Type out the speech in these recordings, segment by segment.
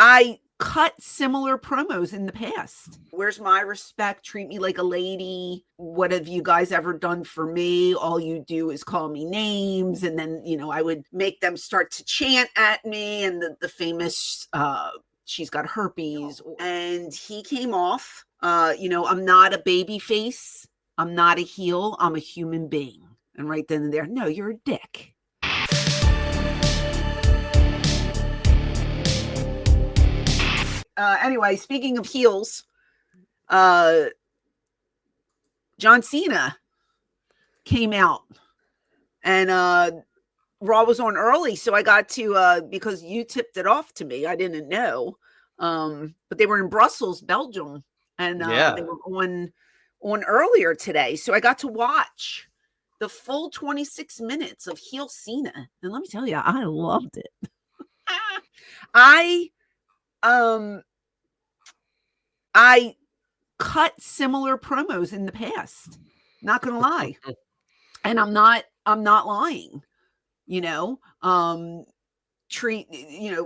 I cut similar promos in the past. Where's my respect? Treat me like a lady. What have you guys ever done for me? All you do is call me names. And then, I would make them start to chant at me. And the famous, she's got herpes. And he came off, I'm not a baby face. I'm not a heel. I'm a human being. And right then and there, no, you're a dick. Anyway, speaking of heels, John Cena came out and Raw was on early. So I got to, because you tipped it off to me, I didn't know. But they were in Brussels, Belgium, and they were on earlier today. So I got to watch the full 26 minutes of heel Cena. And let me tell you, I loved it. I cut similar promos in the past, not gonna lie. And I'm not lying,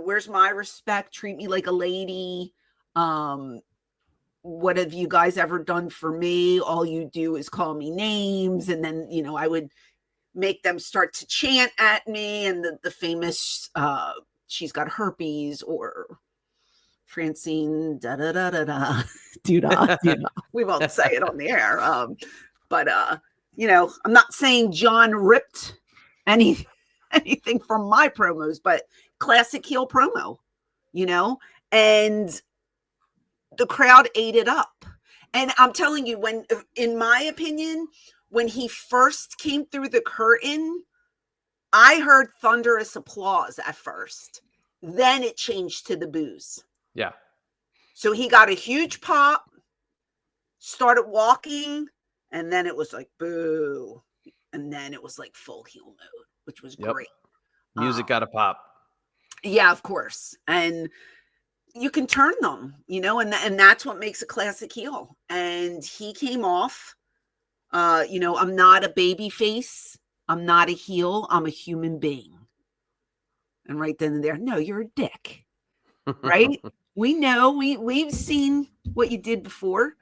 where's my respect? Treat me like a lady. What have you guys ever done for me? All you do is call me names. And then, I would make them start to chant at me. And the famous, she's got herpes, or Francine, da-da-da-da-da, do-da. We won't say it on the air. But I'm not saying John ripped anything from my promos, but classic heel promo, and the crowd ate it up. And I'm telling you, in my opinion, when he first came through the curtain, I heard thunderous applause at first. Then it changed to the boos. Yeah. So he got a huge pop, started walking, and then it was like, boo. And then it was like full heel mode, which was great. Music got a pop. Yeah, of course. And you can turn them, and that's what makes a classic heel. And he came off, I'm not a baby face. I'm not a heel. I'm a human being. And right then and there, no, you're a dick. Right? We know, we've seen what you did before.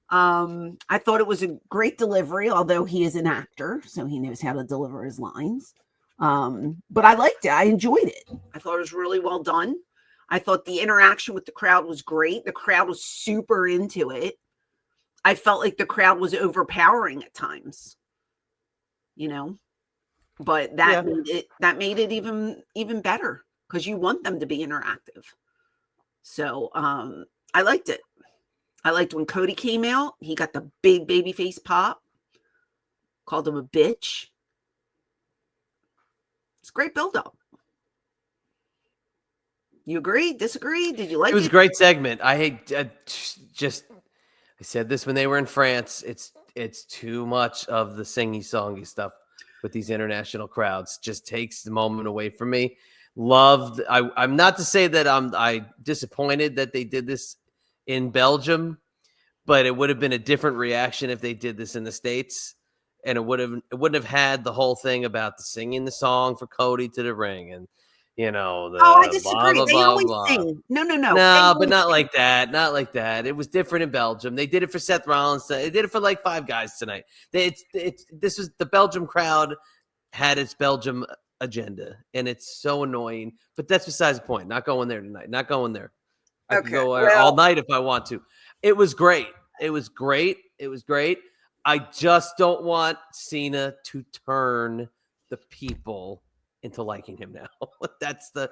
I thought it was a great delivery, although he is an actor, so he knows how to deliver his lines. But I liked it. I enjoyed it. I thought it was really well done. I thought the interaction with the crowd was great. The crowd was super into it. I felt like the crowd was overpowering at times, but that made it even better, because you want them to be interactive. So I liked it. I liked when Cody came out. He got the big baby face pop, called him a bitch. It's a great build-up. You agree? Disagree? Did you like it? It was a great segment. I said this when they were in France. It's too much of the singy-songy stuff with these international crowds. Just takes the moment away from me. Loved. I'm not to say that I disappointed that they did this in Belgium, but it would have been a different reaction if they did this in the States, and it wouldn't have had the whole thing about the singing the song for Cody to the ring, and I disagree. They always sing. No, but not like that. Not like that. It was different in Belgium. They did it for Seth Rollins. They did it for like 5 guys tonight. This was the Belgium crowd had its Belgium agenda, and it's so annoying. But that's besides the point. Not going there tonight. Not going there. I can go there all night if I want to. It was great. It was great. It was great. I just don't want Cena to turn the people into liking him now. That's the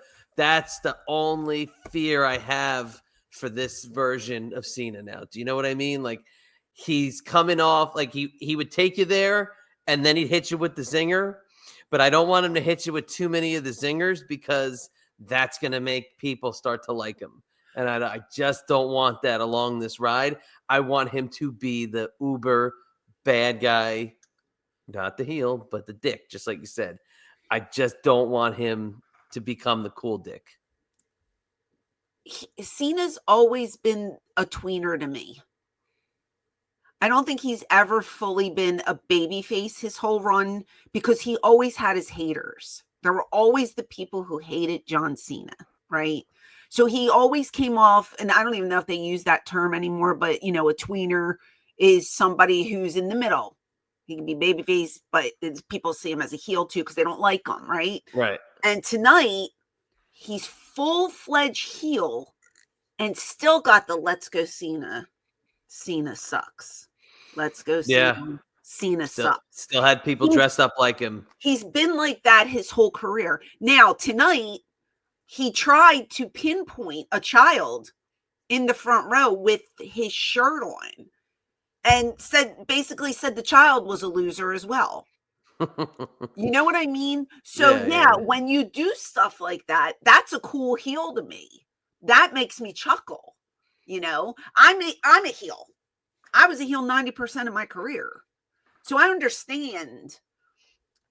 only fear I have for this version of Cena now. Do you know what I mean? Like, he's coming off like he would take you there and then he'd hit you with the zinger, but I don't want him to hit you with too many of the zingers, because that's going to make people start to like him. And I just don't want that along this ride. I want him to be the uber bad guy, not the heel, but the dick, just like you said. I just don't want him to become the cool dick. Cena's always been a tweener to me. I don't think he's ever fully been a babyface his whole run, because he always had his haters. There were always the people who hated John Cena, right? So he always came off, and I don't even know if they use that term anymore, but a tweener is somebody who's in the middle. He can be babyface, but people see him as a heel too because they don't like him, right? Right. And tonight, he's full-fledged heel and still got the "Let's go Cena." Cena sucks. Let's go Cena. Yeah. Cena sucks. Still had people dressed up like him. He's been like that his whole career. Now, tonight, he tried to pinpoint a child in the front row with his shirt on and basically said the child was a loser as well. You know what I mean? So yeah, when you do stuff like that, that's a cool heel to me. That makes me chuckle. I'm a heel. I was a heel 90% of my career. So I understand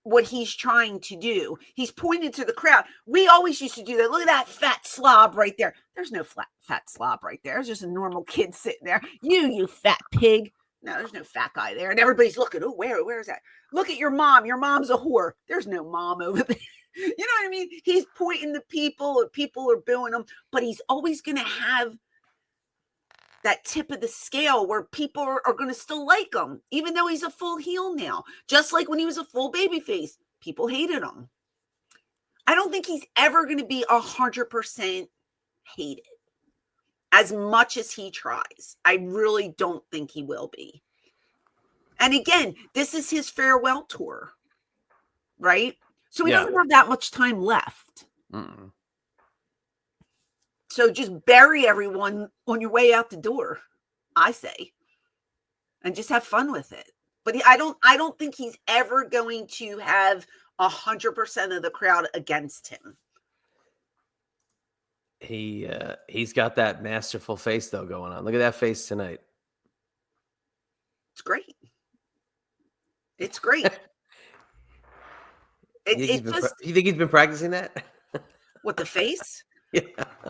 what he's trying to do. He's pointing to the crowd. We always used to do that. Look at that fat slob right there. There's no fat slob right there. It's just a normal kid sitting there. You fat pig. No, there's no fat guy there. And everybody's looking. Oh, where is that? Look at your mom. Your mom's a whore. There's no mom over there. You know what I mean? He's pointing to people, and people are booing him, but he's always going to have that tip of the scale where people are going to still like him, even though he's a full heel now. Just like when he was a full babyface, people hated him. I don't think he's ever going to be 100% hated as much as he tries. I really don't think he will be. And again, this is his farewell tour, right? So he doesn't have that much time left. Mm-mm. So just bury everyone on your way out the door, I say, and just have fun with it. But I don't think he's ever going to have 100% of the crowd against him. He's got that masterful face though going on. Look at that face tonight. It's great. It's great. You think he's been practicing that? What, the face? Yeah.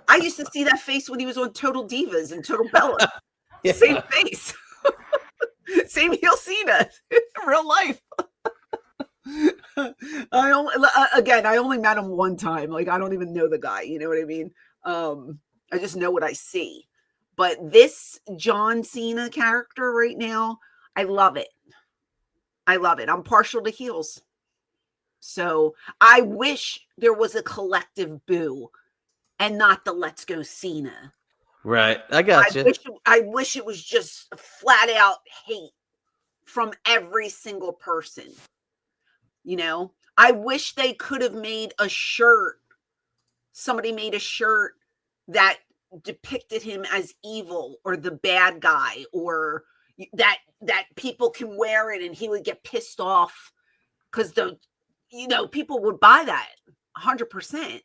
I used to see that face when he was on Total Divas and Total Bella. Yeah. Same face. Same heel Cena in real life. I only met him one time. Like, I don't even know the guy. You know what I mean? I just know what I see. But this John Cena character right now, I love it. I love it. I'm partial to heels. So I wish there was a collective boo and not the "Let's go Cena." Right. I got you. I wish it was just flat out hate from every single person. I wish they could have made a shirt. Somebody made a shirt that depicted him as evil or the bad guy, or that people can wear it and he would get pissed off because people would buy that 100%.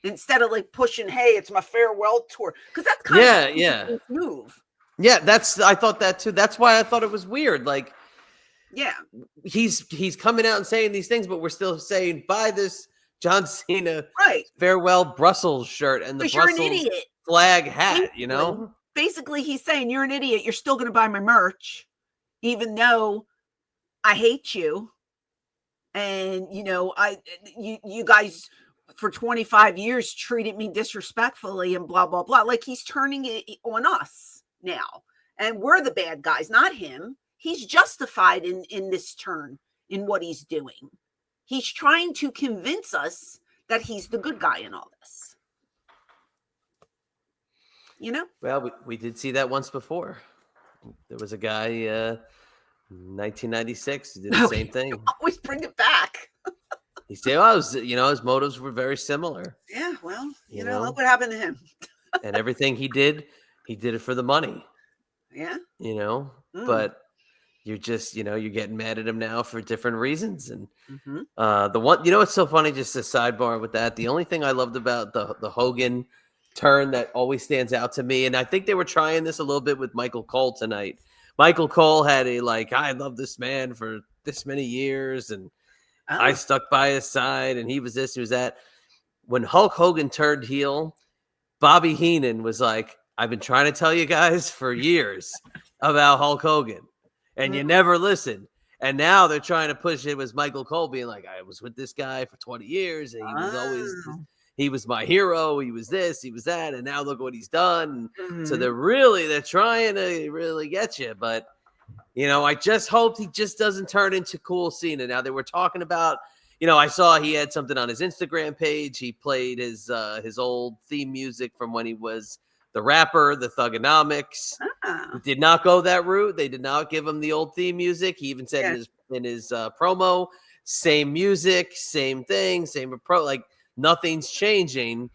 Instead of like pushing, hey, it's my farewell tour. Because that's kind of a move. Yeah, I thought that too. That's why I thought it was weird. Like, yeah, he's coming out and saying these things, but we're still saying buy this John Cena farewell Brussels shirt and the Brussels flag hat, Basically, he's saying you're an idiot. You're still going to buy my merch, even though I hate you. And, you guys for 25 years treated me disrespectfully and blah, blah, blah. Like, he's turning it on us now. And we're the bad guys, not him. He's justified in this turn in what he's doing. He's trying to convince us that he's the good guy in all this. Well, we did see that once before. There was a guy, 1996, who did the same thing. Always bring it back. He said, his motives were very similar. Yeah, well, look what happened to him. And everything he did it for the money. Yeah. But you're just, you're getting mad at him now for different reasons. And the one, it's so funny, just a sidebar with that. The only thing I loved about the Hogan turn that always stands out to me, and I think they were trying this a little bit with Michael Cole tonight. Michael Cole had I love this man for this many years, and I stuck by his side, and he was this, he was that. When Hulk Hogan turned heel, Bobby Heenan was like, I've been trying to tell you guys for years about Hulk Hogan, and you never listen. And now they're trying to push it with Michael Cole being like, I was with this guy for 20 years, and he was always he was my hero, he was this, he was that, and now look what he's done. So Mhm. they're trying to really get you, but I just hoped he just doesn't turn into cool Cena. Now they were talking about, I saw he had something on his Instagram page. He played his old theme music from when he was the rapper, the Thugonomics. Ah, Did not go that route. They did not give him the old theme music. He even said yeah. in his promo, same music, same thing, same approach. Like nothing's changing.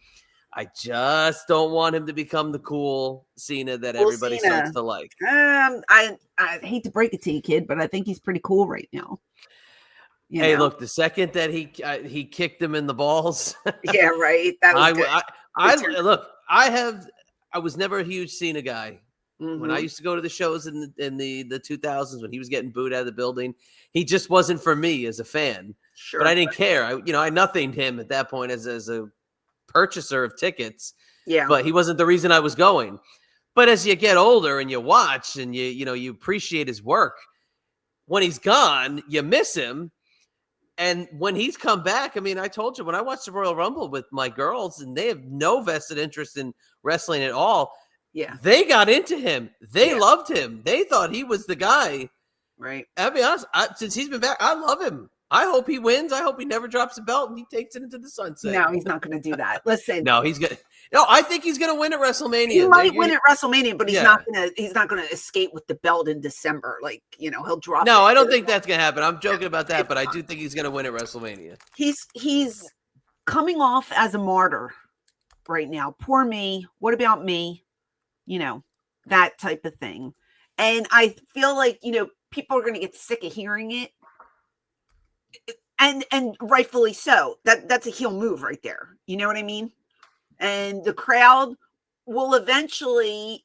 I just don't want him to become the cool Cena that Cool everybody starts Cena. to like. I hate to break it to you, kid, but I think he's pretty cool right now. Hey, look, the second that he kicked him in the balls, Yeah, right. That was good. Look, I was never a huge Cena guy. When I Mm-hmm. used to go to the shows in the 2000s when he was getting booed out of the building, he just wasn't for me as a fan. But Sure. I didn't care. I nothinged him at that point as a purchaser of tickets. Yeah. But he wasn't the reason I was going. But as you get older and you watch and you appreciate his work, when he's gone, you miss him. And when he's come back, I mean, I told you when I watched the Royal Rumble with my girls, and they have no vested interest in wrestling at all. Yeah. They got into him. They Yeah. loved him. They thought he was the guy. Right. I'll be honest. Since he's been back, I love him. I hope he wins. I hope he never drops a belt and he takes it into the sunset. No, he's not going to do that. Listen. No, he's gonna. No, I think he's gonna win at WrestleMania. He might win at WrestleMania, but he's Yeah. not gonna escape with the belt in December. Like, he'll drop No, it. I don't think that's gonna happen. I'm joking about that, but I do think he's gonna win at WrestleMania. He's coming off as a martyr right now. Poor me. What about me? That type of thing. And I feel like, people are going to get sick of hearing it. And rightfully so. That's a heel move right there. You know what I mean? And the crowd will eventually,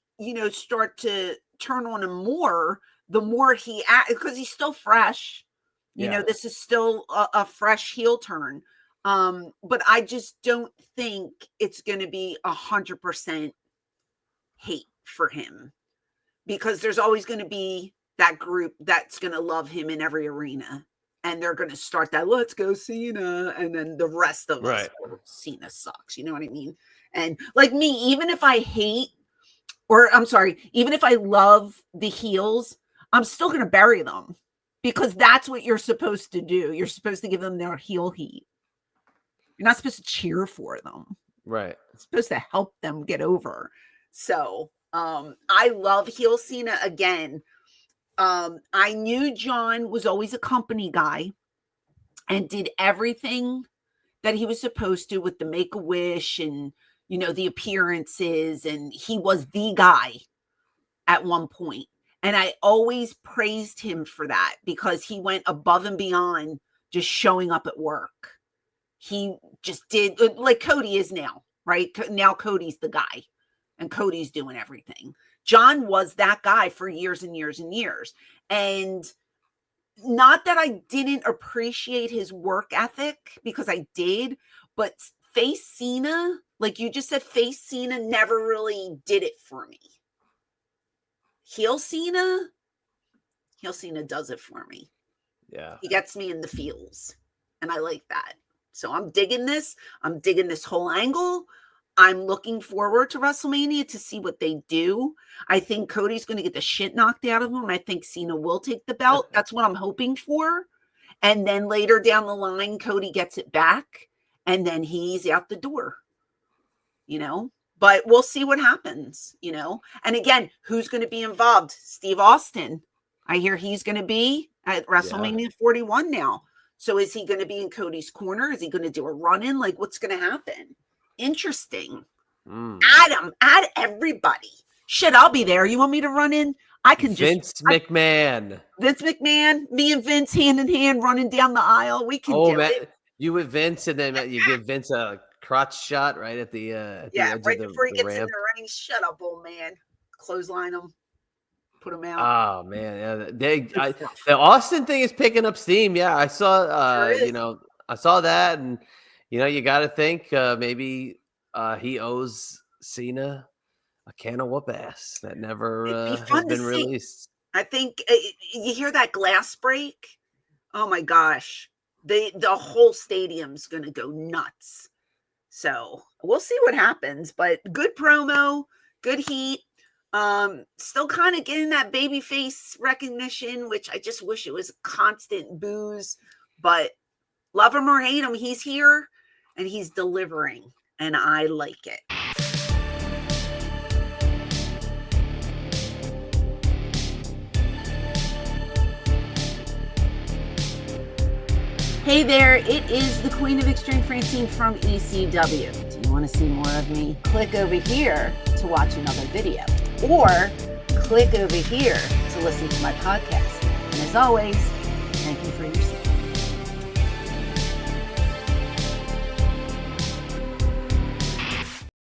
start to turn on him more the more he acts, because he's still fresh. Yeah. This is still a fresh heel turn. But I just don't think it's going to be 100% hate for him, because there's always going to be that group that's going to love him in every arena, and they're going to start that "let's go Cena," and then the rest of us, Cena sucks. You know what I mean? And like me, even if I even if I love the heels, I'm still going to bury them, because that's what you're supposed to do. You're supposed to give them their heel heat. You're not supposed to cheer for them. Right. It's supposed to help them get over. So I love heel Cena again. I knew John was always a company guy and did everything that he was supposed to with the Make-A-Wish and, the appearances. And he was the guy at one point. And I always praised him for that, because he went above and beyond just showing up at work. He just did, like Cody is now, right? Now Cody's the guy, and Cody's doing everything. John was that guy for years and years and years. And not that I didn't appreciate his work ethic, because I did, but face Cena, like you just said, face Cena never really did it for me. Heel Cena does it for me. Yeah. He gets me in the feels, and I like that. So I'm digging this. I'm digging this whole angle. I'm looking forward to WrestleMania to see what they do. I think Cody's going to get the shit knocked out of him, and I think Cena will take the belt. That's what I'm hoping for. And then later down the line, Cody gets it back, and then he's out the door. But we'll see what happens, And again, who's going to be involved? Steve Austin. I hear he's going to be at WrestleMania 41 now. So is he going to be in Cody's corner? Is he going to do a run-in? Like, what's going to happen? Interesting. Add everybody. Shit, I'll be there. You want me to run in? I can Vince McMahon. Vince McMahon, me and Vince hand in hand running down the aisle. We can do it. You with Vince, and then you give Vince a crotch shot right at the edge right of before he gets ramp. in there running. Shut up, old man. Clothesline him. Put him out. Oh man, the Austin thing is picking up steam. Yeah, I saw. I saw that, and you got to think maybe he owes Cena a can of whoop ass that never has been released. I think you hear that glass break. Oh my gosh, the whole stadium's gonna go nuts. So we'll see what happens, but good promo, good heat. Still kind of getting that baby face recognition, which I just wish it was constant booze, but love him or hate him, he's here and he's delivering, and I like it. Hey there, it is the Queen of Extreme, Francine from ECW. Do you want to see more of me? Click over here to watch another video, or click over here to listen to my podcast. And as always, thank you for your support.